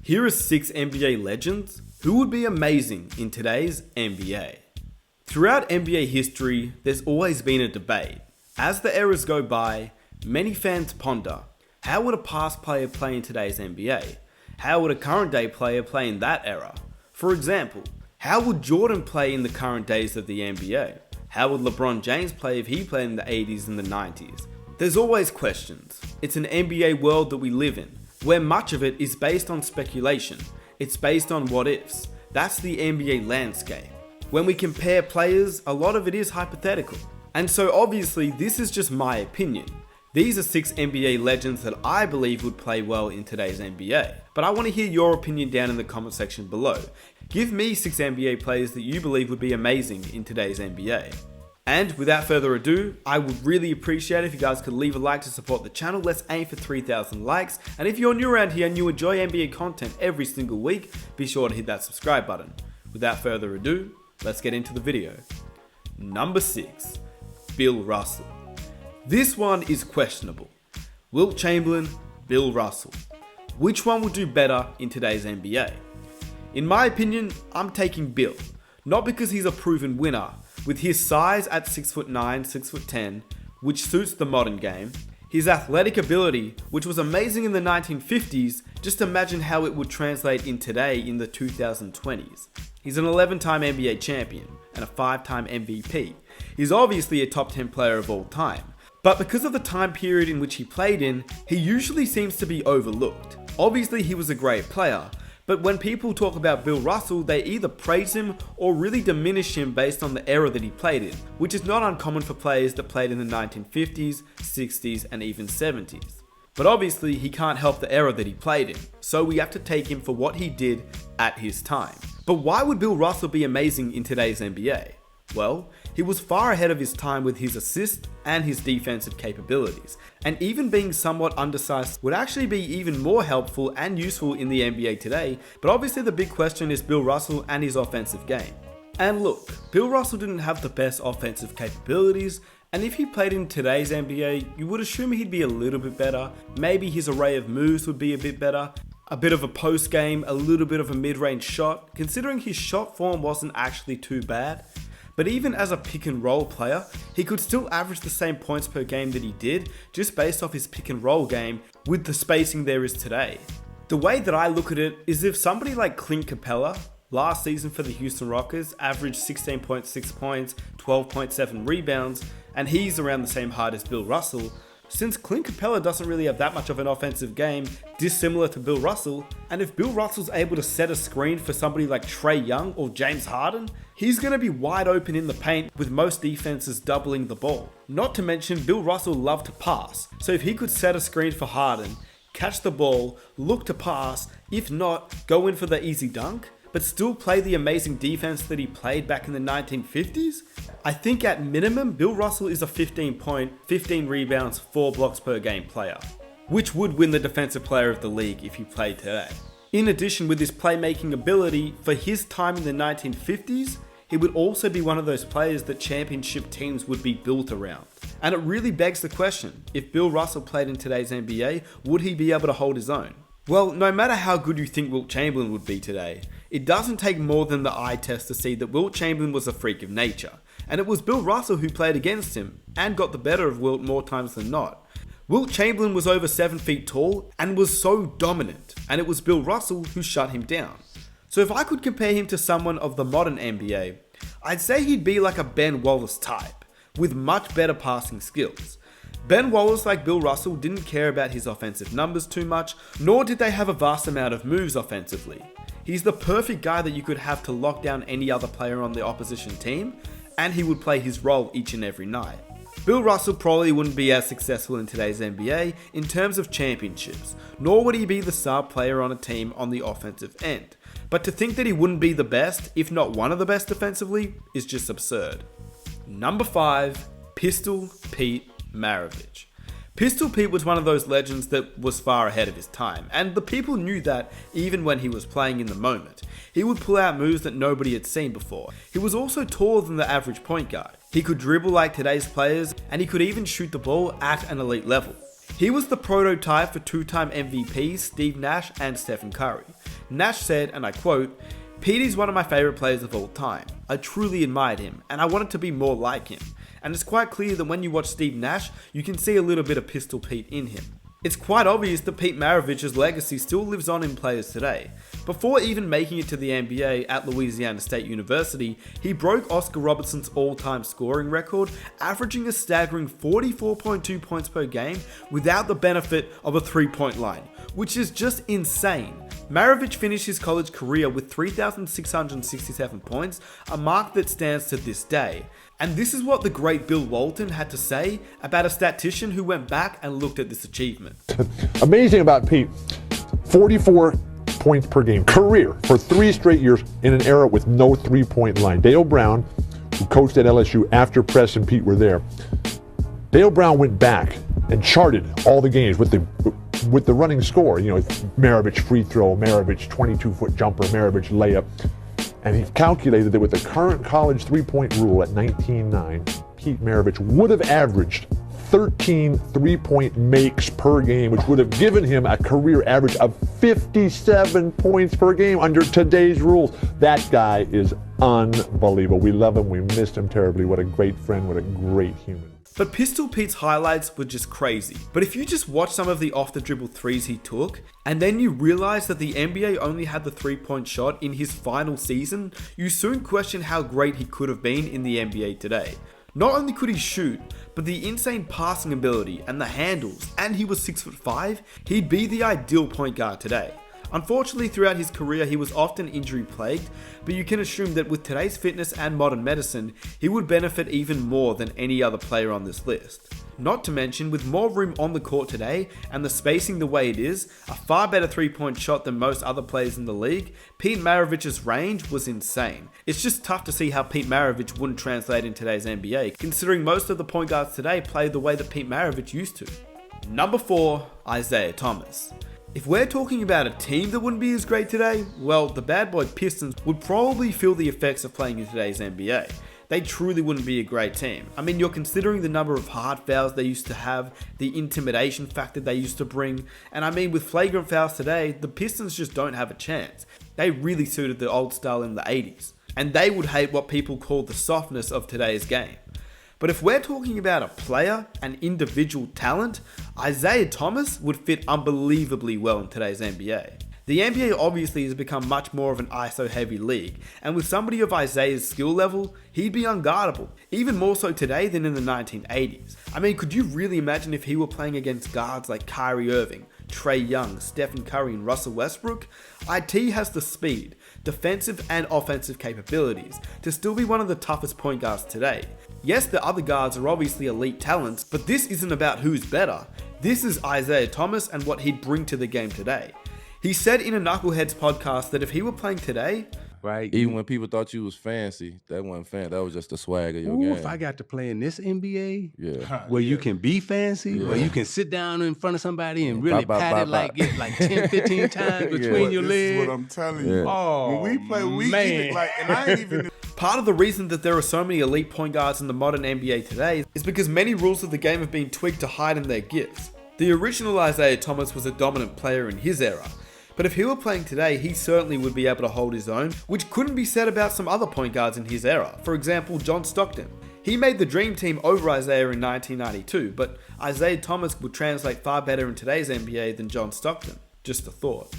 Here are 6 NBA legends who would be amazing in today's NBA. Throughout NBA history, there's always been a debate. As the eras go by, many fans ponder, how would a past player play in today's NBA? How would a current day player play in that era? For example, how would Jordan play in the current days of the NBA? How would LeBron James play if he played in the 80s and the 90s? There's always questions. It's an NBA world that we live in, where much of it is based on speculation. It's based on what ifs. That's the NBA landscape. When we compare players, a lot of it is hypothetical. And so obviously this is just my opinion. These are 6 NBA legends that I believe would play well in today's NBA. But I want to hear your opinion down in the comment section below. Give me 6 NBA players that you believe would be amazing in today's NBA. And without further ado, I would really appreciate it if you guys could leave a like to support the channel. Let's aim for 3,000 likes. And if you're new around here and you enjoy NBA content every single week, be sure to hit that subscribe button. Without further ado, let's get into the video. Number 6, Bill Russell. This one is questionable. Wilt Chamberlain, Bill Russell. Which one would do better in today's NBA? In my opinion, I'm taking Bill. Not because he's a proven winner. With his size at 6'9", 6'10", which suits the modern game, his athletic ability, which was amazing in the 1950s, just imagine how it would translate in today in the 2020s. He's an 11-time NBA champion and a 5-time MVP. He's obviously a top 10 player of all time. But because of the time period in which he played in, he usually seems to be overlooked. Obviously he was a great player, but when people talk about Bill Russell, they either praise him or really diminish him based on the era that he played in, which is not uncommon for players that played in the 1950s, 60s, and even 70s. But obviously he can't help the era that he played in, so we have to take him for what he did at his time. But why would Bill Russell be amazing in today's NBA? Well, he was far ahead of his time with his assist and his defensive capabilities, and even being somewhat undersized would actually be even more helpful and useful in the NBA today, but obviously the big question is Bill Russell and his offensive game. And look, Bill Russell didn't have the best offensive capabilities, and if he played in today's NBA, you would assume he'd be a little bit better. Maybe his array of moves would be a bit better, a bit of a post game, a little bit of a mid-range shot, considering his shot form wasn't actually too bad. But even as a pick and roll player, he could still average the same points per game that he did just based off his pick and roll game with the spacing there is today. The way that I look at it is if somebody like Clint Capella last season for the Houston Rockets averaged 16.6 points, 12.7 rebounds, and he's around the same height as Bill Russell, since Clint Capella doesn't really have that much of an offensive game, dissimilar to Bill Russell, and if Bill Russell's able to set a screen for somebody like Trae Young or James Harden, he's going to be wide open in the paint with most defenses doubling the ball. Not to mention Bill Russell loved to pass, so if he could set a screen for Harden, catch the ball, look to pass, if not, go in for the easy dunk, but still play the amazing defense that he played back in the 1950s? I think at minimum, Bill Russell is a 15 point, 15 rebounds, 4 blocks per game player, which would win the Defensive Player of the League if he played today. In addition, with his playmaking ability, for his time in the 1950s, he would also be one of those players that championship teams would be built around. And it really begs the question, if Bill Russell played in today's NBA, would he be able to hold his own? Well, no matter how good you think Wilt Chamberlain would be today, it doesn't take more than the eye test to see that Wilt Chamberlain was a freak of nature, and it was Bill Russell who played against him and got the better of Wilt more times than not. Wilt Chamberlain was over 7 feet tall and was so dominant, and it was Bill Russell who shut him down. So if I could compare him to someone of the modern NBA, I'd say he'd be like a Ben Wallace type, with much better passing skills. Ben Wallace, like Bill Russell, didn't care about his offensive numbers too much, nor did they have a vast amount of moves offensively. He's the perfect guy that you could have to lock down any other player on the opposition team, and he would play his role each and every night. Bill Russell probably wouldn't be as successful in today's NBA in terms of championships, nor would he be the star player on a team on the offensive end. But to think that he wouldn't be the best, if not one of the best defensively, is just absurd. Number 5, Pistol Pete Maravich. Pistol Pete was one of those legends that was far ahead of his time, and the people knew that even when he was playing in the moment. He would pull out moves that nobody had seen before. He was also taller than the average point guard. He could dribble like today's players, and he could even shoot the ball at an elite level. He was the prototype for two-time MVPs Steve Nash and Stephen Curry. Nash said, and I quote, "Petey's one of my favourite players of all time. I truly admired him, and I wanted to be more like him. And it's quite clear that when you watch Steve Nash, you can see a little bit of Pistol Pete in him." It's quite obvious that Pete Maravich's legacy still lives on in players today. Before even making it to the NBA at Louisiana State University, he broke Oscar Robertson's all-time scoring record, averaging a staggering 44.2 points per game without the benefit of a three-point line, which is just insane. Maravich finished his college career with 3,667 points, a mark that stands to this day. And this is what the great Bill Walton had to say about a statistician who went back and looked at this achievement. Amazing about Pete, 44 points per game, career for 3 straight years in an era with no three-point line. Dale Brown, who coached at LSU after Press and Pete were there, Dale Brown went back and charted all the games with the running score. You know, Maravich free throw, Maravich 22-foot jumper, Maravich layup. And he calculated that with the current college three-point rule at 19.9, Pete Maravich would have averaged 13 three-point makes per game, which would have given him a career average of 57 points per game under today's rules. That guy is unbelievable. We love him. We missed him terribly. What a great friend. What a great human. But Pistol Pete's highlights were just crazy. But if you just watch some of the off-the-dribble threes he took, and then you realize that the NBA only had the three-point shot in his final season, you soon question how great he could have been in the NBA today. Not only could he shoot, but the insane passing ability and the handles, and he was 6'5", he'd be the ideal point guard today. Unfortunately, throughout his career, he was often injury-plagued, but you can assume that with today's fitness and modern medicine, he would benefit even more than any other player on this list. Not to mention, with more room on the court today, and the spacing the way it is, a far better three-point shot than most other players in the league, Pete Maravich's range was insane. It's just tough to see how Pete Maravich wouldn't translate in today's NBA, considering most of the point guards today play the way that Pete Maravich used to. Number 4, Isaiah Thomas. If we're talking about a team that wouldn't be as great today, well, the bad boy Pistons would probably feel the effects of playing in today's NBA. They truly wouldn't be a great team. I mean, you're considering the number of hard fouls they used to have, the intimidation factor they used to bring, and I mean, with flagrant fouls today, the Pistons just don't have a chance. They really suited the old style in the 80s, and they would hate what people call the softness of today's game. But if we're talking about a player, an individual talent, Isaiah Thomas would fit unbelievably well in today's NBA. The NBA obviously has become much more of an ISO-heavy league, and with somebody of Isaiah's skill level, he'd be unguardable, even more so today than in the 1980s. I mean, could you really imagine if he were playing against guards like Kyrie Irving, Trae Young, Stephen Curry, and Russell Westbrook? IT has the speed, defensive and offensive capabilities to still be one of the toughest point guards today. Yes, the other guards are obviously elite talents, but this isn't about who's better. This is Isaiah Thomas and what he'd bring to the game today. He said in a Knuckleheads podcast that if he were playing today, right, even when people thought you was fancy, that wasn't fan. That was just the swag of your game. If I got to play in this NBA, yeah, where you can be fancy, where you can sit down in front of somebody and really pat it like 10, 15 times between your legs. This is what I'm telling you. Oh, when we play, we man. and I ain't even. Part of the reason that there are so many elite point guards in the modern NBA today is because many rules of the game have been tweaked to heighten their gifts. The original Isaiah Thomas was a dominant player in his era, but if he were playing today, he certainly would be able to hold his own, which couldn't be said about some other point guards in his era. For example, John Stockton. He made the dream team over Isaiah in 1992, but Isaiah Thomas would translate far better in today's NBA than John Stockton. Just a thought.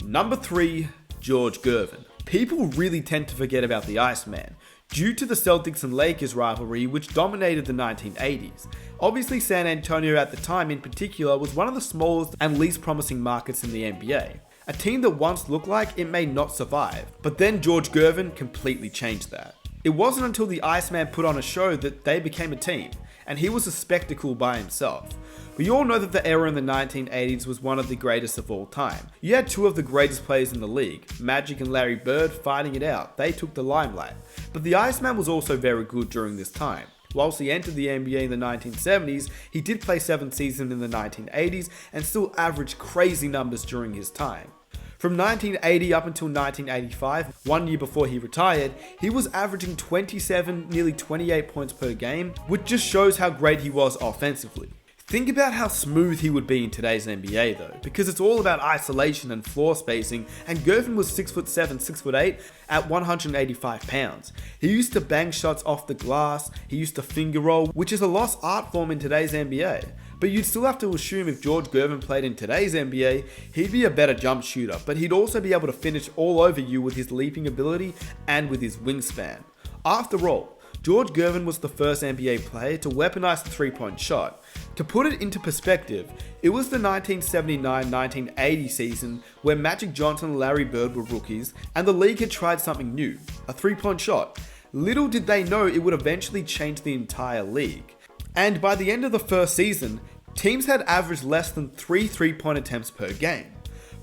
Number 3, George Gervin. People really tend to forget about the Iceman, due to the Celtics and Lakers rivalry which dominated the 1980s. Obviously, San Antonio at the time in particular was one of the smallest and least promising markets in the NBA. A team that once looked like it may not survive, but then George Gervin completely changed that. It wasn't until the Iceman put on a show that they became a team, and he was a spectacle by himself. We all know that the era in the 1980s was one of the greatest of all time. You had two of the greatest players in the league, Magic and Larry Bird, fighting it out. They took the limelight. But the Iceman was also very good during this time. Whilst he entered the NBA in the 1970s, he did play 7 seasons in the 1980s and still averaged crazy numbers during his time. From 1980 up until 1985, 1 year before he retired, he was averaging 27, nearly 28 points per game, which just shows how great he was offensively. Think about how smooth he would be in today's NBA though, because it's all about isolation and floor spacing, and Gervin was 6'7", 6'8", at 185 pounds. He used to bang shots off the glass, he used to finger roll, which is a lost art form in today's NBA. But you'd still have to assume if George Gervin played in today's NBA, he'd be a better jump shooter, but he'd also be able to finish all over you with his leaping ability and with his wingspan. After all, George Gervin was the first NBA player to weaponize the three-point shot. To put it into perspective, it was the 1979-1980 season where Magic Johnson and Larry Bird were rookies, and the league had tried something new, a three-point shot. Little did they know it would eventually change the entire league. And by the end of the first season, teams had averaged less than 3 three-point attempts per game.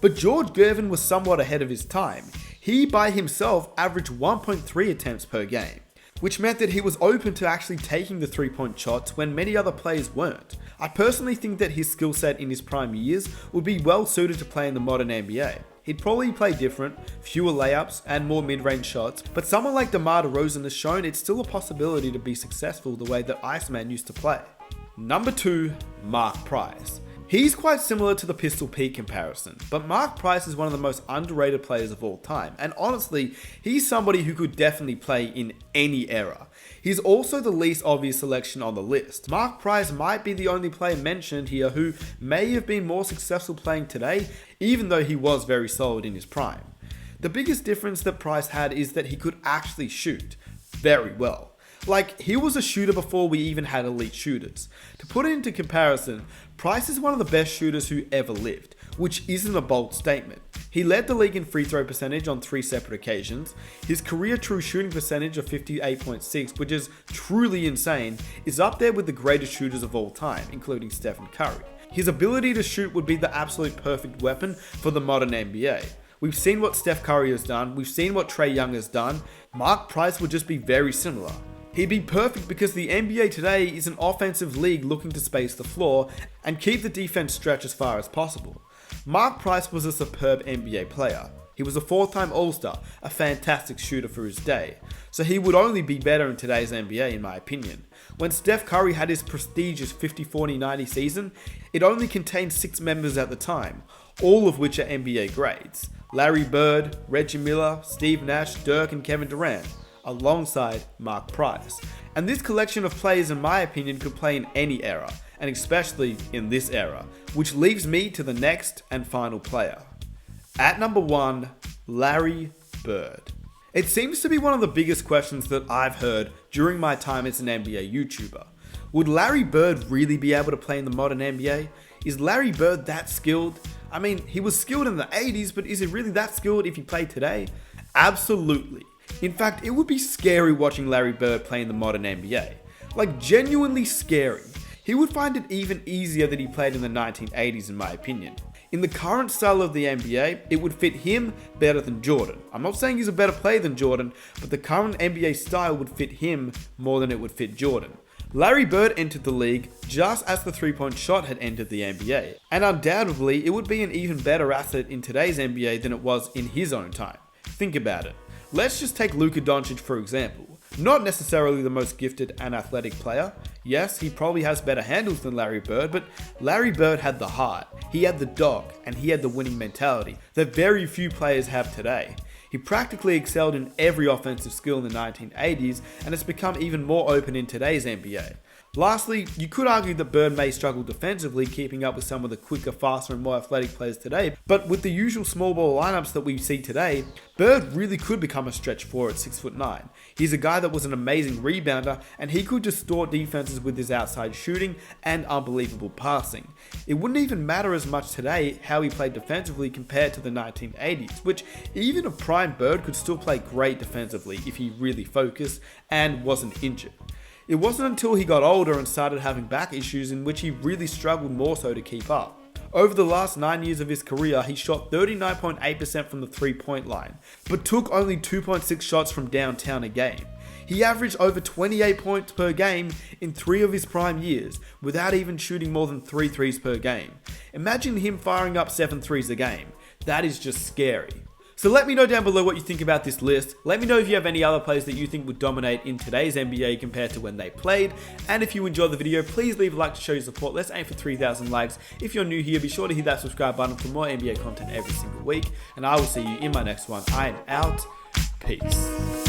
But George Gervin was somewhat ahead of his time. He by himself averaged 1.3 attempts per game, which meant that he was open to actually taking the three-point shots when many other players weren't. I personally think that his skill set in his prime years would be well suited to play in the modern NBA. He'd probably play different, fewer layups, and more mid-range shots, but someone like DeMar DeRozan has shown it's still a possibility to be successful the way that Iceman used to play. Number 2, Mark Price. He's quite similar to the Pistol Pete comparison, but Mark Price is one of the most underrated players of all time, and honestly, he's somebody who could definitely play in any era. He's also the least obvious selection on the list. Mark Price might be the only player mentioned here who may have been more successful playing today, even though he was very solid in his prime. The biggest difference that Price had is that he could actually shoot very well. Like, he was a shooter before we even had elite shooters. To put it into comparison, Price is one of the best shooters who ever lived, which isn't a bold statement. He led the league in free throw percentage on 3 separate occasions. His career true shooting percentage of 58.6, which is truly insane, is up there with the greatest shooters of all time, including Stephen Curry. His ability to shoot would be the absolute perfect weapon for the modern NBA. We've seen what Steph Curry has done, we've seen what Trae Young has done. Mark Price would just be very similar. He'd be perfect because the NBA today is an offensive league looking to space the floor and keep the defense stretched as far as possible. Mark Price was a superb NBA player. He was a 4-time All-Star, a fantastic shooter for his day, so he would only be better in today's NBA in my opinion. When Steph Curry had his prestigious 50-40-90 season, it only contained 6 members at the time, all of which are NBA grades. Larry Bird, Reggie Miller, Steve Nash, Dirk and Kevin Durant, alongside Mark Price. And this collection of players in my opinion could play in any era, and especially in this era, which leaves me to the next and final player. At number 1, Larry Bird. It seems to be one of the biggest questions that I've heard during my time as an NBA YouTuber. Would Larry Bird really be able to play in the modern NBA? Is Larry Bird that skilled? I mean, he was skilled in the 80s, but is he really that skilled if he played today? Absolutely. In fact, it would be scary watching Larry Bird play in the modern NBA. Like, genuinely scary. He would find it even easier that he played in the 1980s in my opinion. In the current style of the NBA, it would fit him better than Jordan. I'm not saying he's a better player than Jordan, but the current NBA style would fit him more than it would fit Jordan. Larry Bird entered the league just as the three-point shot had entered the NBA, and undoubtedly it would be an even better asset in today's NBA than it was in his own time. Think about it. Let's just take Luka Doncic for example. Not necessarily the most gifted and athletic player. Yes, he probably has better handles than Larry Bird, but Larry Bird had the heart, he had the dog, and he had the winning mentality that very few players have today. He practically excelled in every offensive skill in the 1980s, and it's become even more open in today's NBA. Lastly, you could argue that Bird may struggle defensively, keeping up with some of the quicker, faster and more athletic players today, but with the usual small ball lineups that we see today, Bird really could become a stretch 4 at 6'9". He's a guy that was an amazing rebounder, and he could distort defenses with his outside shooting and unbelievable passing. It wouldn't even matter as much today how he played defensively compared to the 1980s, which even a prime Bird could still play great defensively if he really focused and wasn't injured. It wasn't until he got older and started having back issues in which he really struggled more so to keep up. Over the last 9 years of his career, he shot 39.8% from the 3-point line, but took only 2.6 shots from downtown a game. He averaged over 28 points per game in 3 of his prime years, without even shooting more than 3 threes per game. Imagine him firing up 7 threes a game. That is just scary. So let me know down below what you think about this list. Let me know if you have any other players that you think would dominate in today's NBA compared to when they played. And if you enjoyed the video, please leave a like to show your support. Let's aim for 3,000 likes. If you're new here, be sure to hit that subscribe button for more NBA content every single week. And I will see you in my next one. I am out. Peace.